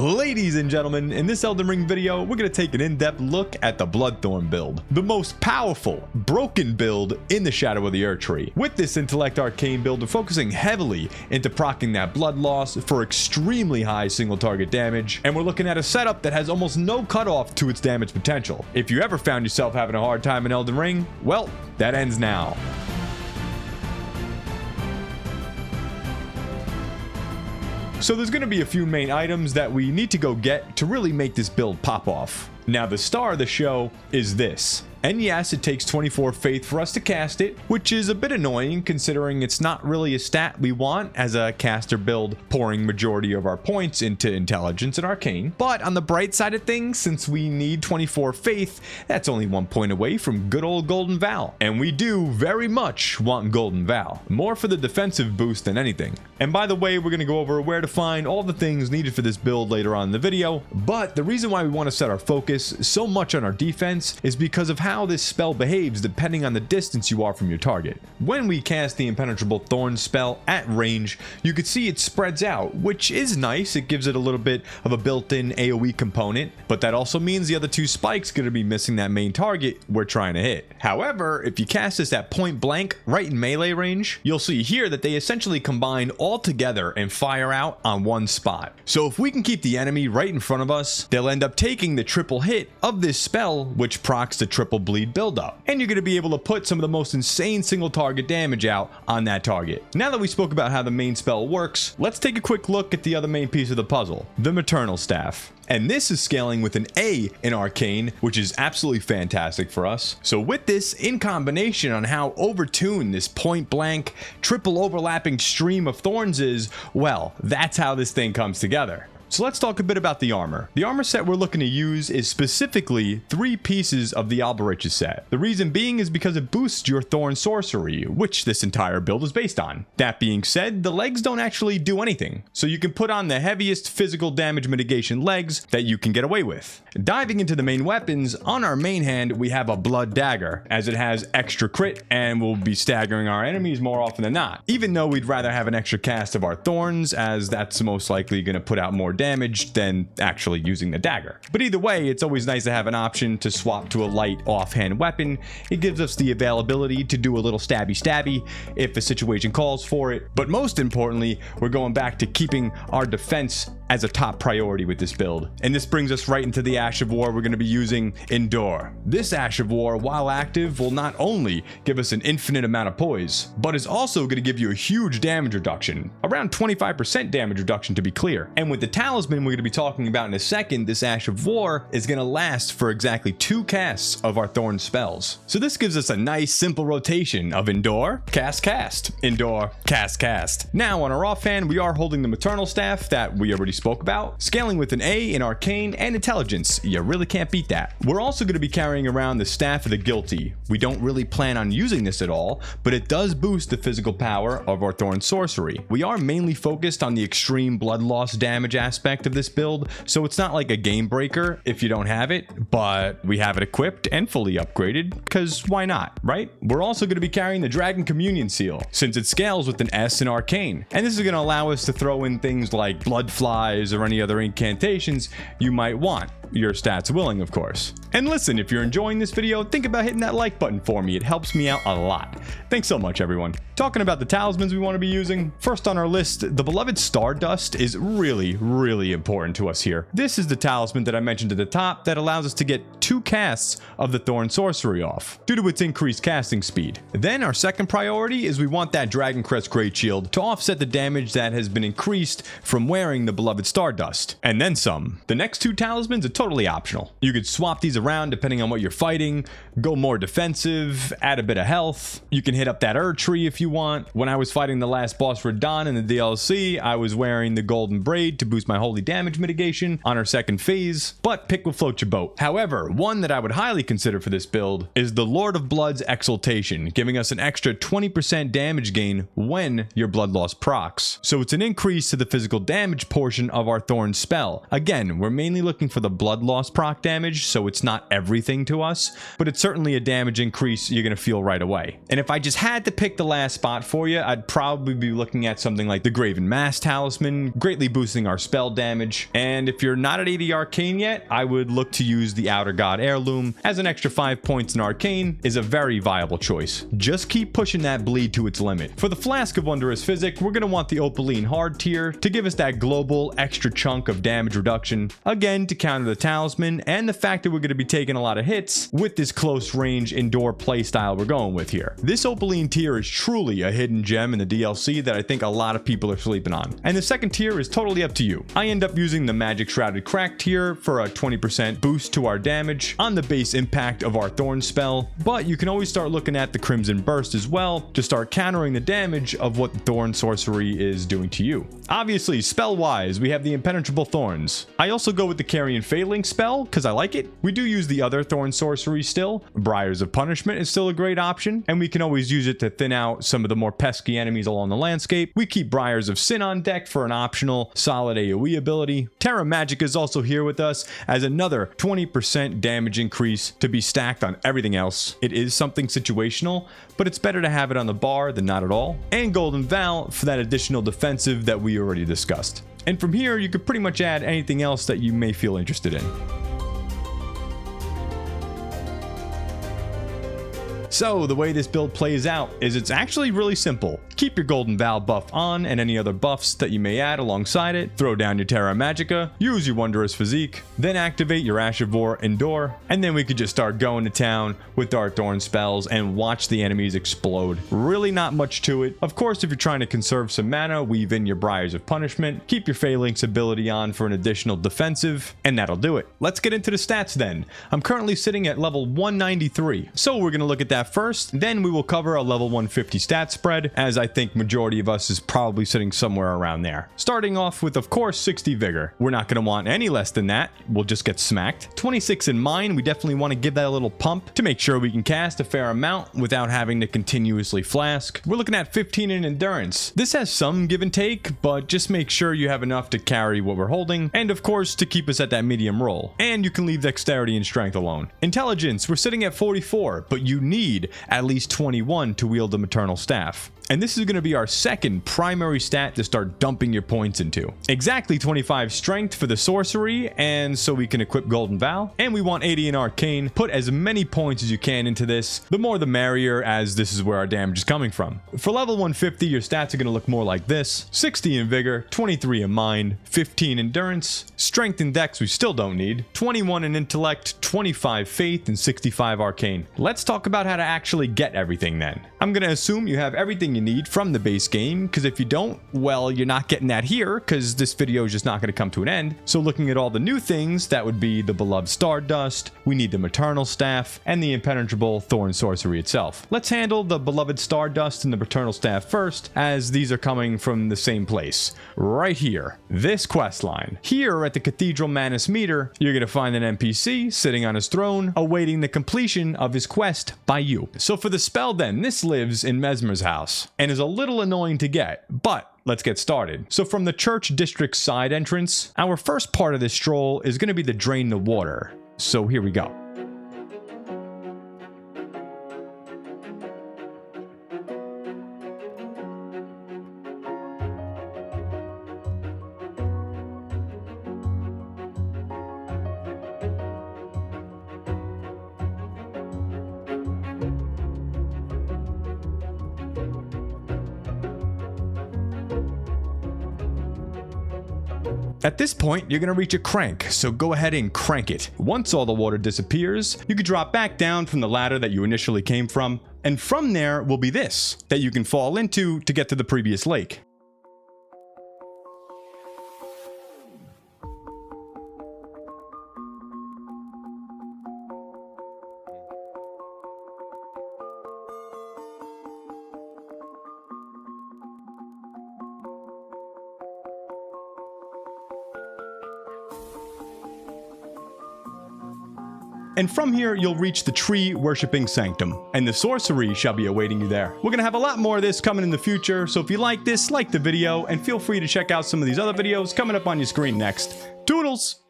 Ladies and gentlemen, in this Elden Ring video, we're going to take an in-depth look at the Blood Thorn build, the most powerful, broken build in the Shadow of the Erdtree. With this Intellect Arcane build, we're focusing heavily into proccing that blood loss for extremely high single target damage, and we're looking at a setup that has almost no cutoff to its damage potential. If you ever found yourself having a hard time in Elden Ring, well, that ends now. So there's going to be a few main items that we need to go get to really make this build pop off. Now the star of the show is this. And yes, it takes 24 faith for us to cast it, which is a bit annoying considering it's not really a stat we want as a caster build, pouring majority of our points into intelligence and arcane. But on the bright side of things, since we need 24 faith, that's only 1 point away from good old Golden Val. And we do very much want Golden Val, more for the defensive boost than anything. And by the way, we're going to go over where to find all the things needed for this build later on in the video. But the reason why we want to set our focus so much on our defense is because of how this spell behaves depending on the distance you are from your target. When we cast the Impenetrable Thorn spell at range, you can see it spreads out, which is nice. It gives it a little bit of a built-in AoE component, but that also means the other two spikes going to be missing that main target we're trying to hit. However, if you cast this at point blank right in melee range, you'll see here that they essentially combine all together and fire out on one spot. So if we can keep the enemy right in front of us, they'll end up taking the triple hit of this spell, which procs the triple bleed buildup, and you're going to be able to put some of the most insane single target damage out on that target. Now that we spoke about how the main spell works, let's take a quick look at the other main piece of the puzzle, the Maternal Staff. And this is scaling with an A in Arcane, which is absolutely fantastic for us. So with this in combination on how overtuned this point blank, triple overlapping stream of thorns is, well, that's how this thing comes together. So let's talk a bit about the armor. The armor set we're looking to use is specifically 3 pieces of the Alberich's set. The reason being is because it boosts your Thorn Sorcery, which this entire build is based on. That being said, the legs don't actually do anything, so you can put on the heaviest physical damage mitigation legs that you can get away with. Diving into the main weapons, on our main hand we have a Blood Dagger, as it has extra crit and will be staggering our enemies more often than not, even though we'd rather have an extra cast of our Thorns, as that's most likely going to put out more damage than actually using the dagger. But either way, it's always nice to have an option to swap to a light offhand weapon. It gives us the availability to do a little stabby if the situation calls for it. But most importantly, we're going back to keeping our defense as a top priority with this build. And this brings us right into the Ash of War we're going to be using, Endure. This Ash of War, while active, will not only give us an infinite amount of poise, but is also going to give you a huge damage reduction, around 25% damage reduction to be clear. And with the talisman we're going to be talking about in a second, this Ash of War is going to last for exactly 2 casts of our Thorn spells. So this gives us a nice simple rotation of Endure, cast, Endure, cast. Now on our offhand, we are holding the Maternal Staff that we already spoke about, scaling with an A in Arcane and Intelligence. You really can't beat that. We're also going to be carrying around the Staff of the Guilty. We don't really plan on using this at all, but it does boost the physical power of our Thorn Sorcery. We are mainly focused on the extreme blood loss damage aspect of this build, so it's not like a game breaker if you don't have it, but we have it equipped and fully upgraded, because why not, right? We're also going to be carrying the Dragon Communion Seal, since it scales with an S in Arcane, and this is going to allow us to throw in things like Blood Flies or any other incantations you might want, your stats willing, of course. And listen, if you're enjoying this video, think about hitting that like button for me. It helps me out a lot. Thanks so much, everyone. Talking about the talismans we want to be using, first on our list, the beloved Stardust is really important to us here. This is the talisman that I mentioned at the top that allows us to get 2 casts of the Thorn Sorcery off, due to its increased casting speed. Then our second priority is we want that Dragon Crest Great Shield to offset the damage that has been increased from wearing the beloved Stardust, and then some. The next 2 talismans are totally optional. You could swap these around depending on what you're fighting, go more defensive, add a bit of health. You can hit up that Erdtree if you want. When I was fighting the last boss Radahn in the DLC, I was wearing the Golden Braid to boost my holy damage mitigation on our second phase, but pick will float your boat. However, one that I would highly consider for this build is the Lord of Blood's Exaltation, giving us an extra 20% damage gain when your blood loss procs. So it's an increase to the physical damage portion of our Thorn spell. Again, we're mainly looking for the blood blood loss proc damage, so it's not everything to us, but it's certainly a damage increase you're going to feel right away. And if I just had to pick the last spot for you, I'd probably be looking at something like the Graven Mass Talisman, greatly boosting our spell damage. And if you're not at 80 Arcane yet, I would look to use the Outer God Heirloom, as an extra 5 points in Arcane is a very viable choice. Just keep pushing that bleed to its limit. For the Flask of Wondrous Physic, we're going to want the Opaline Hard tier to give us that global extra chunk of damage reduction, again to counter the Talisman and the fact that we're going to be taking a lot of hits with this close range indoor playstyle we're going with here. This Opaline tier is truly a hidden gem in the DLC that I think a lot of people are sleeping on. And the second tier is totally up to you. I end up using the Magic Shrouded Crack tier for a 20% boost to our damage on the base impact of our Thorn spell, but you can always start looking at the Crimson Burst as well to start countering the damage of what the Thorn sorcery is doing to you. Obviously, spell-wise, we have the Impenetrable Thorns. I also go with the Carrion Failing spell because I like it. We do use the other Thorn sorcery still. Briars of Punishment is still a great option, and we can always use it to thin out some of the more pesky enemies along the landscape. We keep Briars of Sin on deck for an optional solid AoE ability. Terra Magica is also here with us as another 20% damage increase to be stacked on everything else. It is something situational, but it's better to have it on the bar than not at all. And Golden Val for that additional defensive that we already discussed. And from here, you could pretty much add anything else that you may feel interested in. So the way this build plays out is it's actually really simple. Keep your Golden Val buff on and any other buffs that you may add alongside it. Throw down your Terra Magica, use your Wondrous Physique, then activate your Ash of War Endure, and then we could just start going to town with Dark Thorn spells and watch the enemies explode. Really not much to it. Of course, if you're trying to conserve some mana, weave in your Briars of Punishment, keep your Phalanx ability on for an additional defensive, and that'll do it. Let's get into the stats then. I'm currently sitting at level 193, so we're going to look at that first, then we will cover a level 150 stat spread, as I think majority of us is probably sitting somewhere around there. Starting off with, of course, 60 vigor. We're not going to want any less than that. We'll just get smacked. 26 in mind. We definitely want to give that a little pump to make sure we can cast a fair amount without having to continuously flask. We're looking at 15 in endurance. This has some give and take, but just make sure you have enough to carry what we're holding, and of course to keep us at that medium roll. And you can leave dexterity and strength alone. Intelligence, we're sitting at 44, but you need at least 21 to wield the Maternal Staff. And this is going to be our second primary stat to start dumping your points into. Exactly 25 strength for the sorcery, and so we can equip Golden Val. And we want 80 in Arcane. Put as many points as you can into this. The more the merrier, as this is where our damage is coming from. For level 150, your stats are going to look more like this. 60 in Vigor, 23 in Mind, 15 Endurance, Strength and Dex we still don't need, 21 in Intellect, 25 Faith, and 65 Arcane. Let's talk about how to actually get everything then. I'm going to assume you have everything you need from the base game, because if you don't, well, you're not getting that here, because this video is just not going to come to an end. So looking at all the new things, that would be the Beloved Stardust, we need the Maternal Staff, and the Impenetrable Thorn Sorcery itself. Let's handle the Beloved Stardust and the Maternal Staff first, as these are coming from the same place, right here, this quest line. Here at the Cathedral Manus Meter, you're going to find an NPC sitting on his throne, awaiting the completion of his quest by you. So for the spell then, this lives in Mesmer's house, and is a little annoying to get, but let's get started. So from the church district side entrance, our first part of this stroll is going to be to drain the water. So here we go. At this point, you're going to reach a crank, so go ahead and crank it. Once all the water disappears, you can drop back down from the ladder that you initially came from, and from there will be this, that you can fall into to get to the previous lake. And from here, you'll reach the tree worshipping sanctum, and the sorcery shall be awaiting you there. We're gonna have a lot more of this coming in the future, so if you like this, like the video, and feel free to check out some of these other videos coming up on your screen next. Toodles!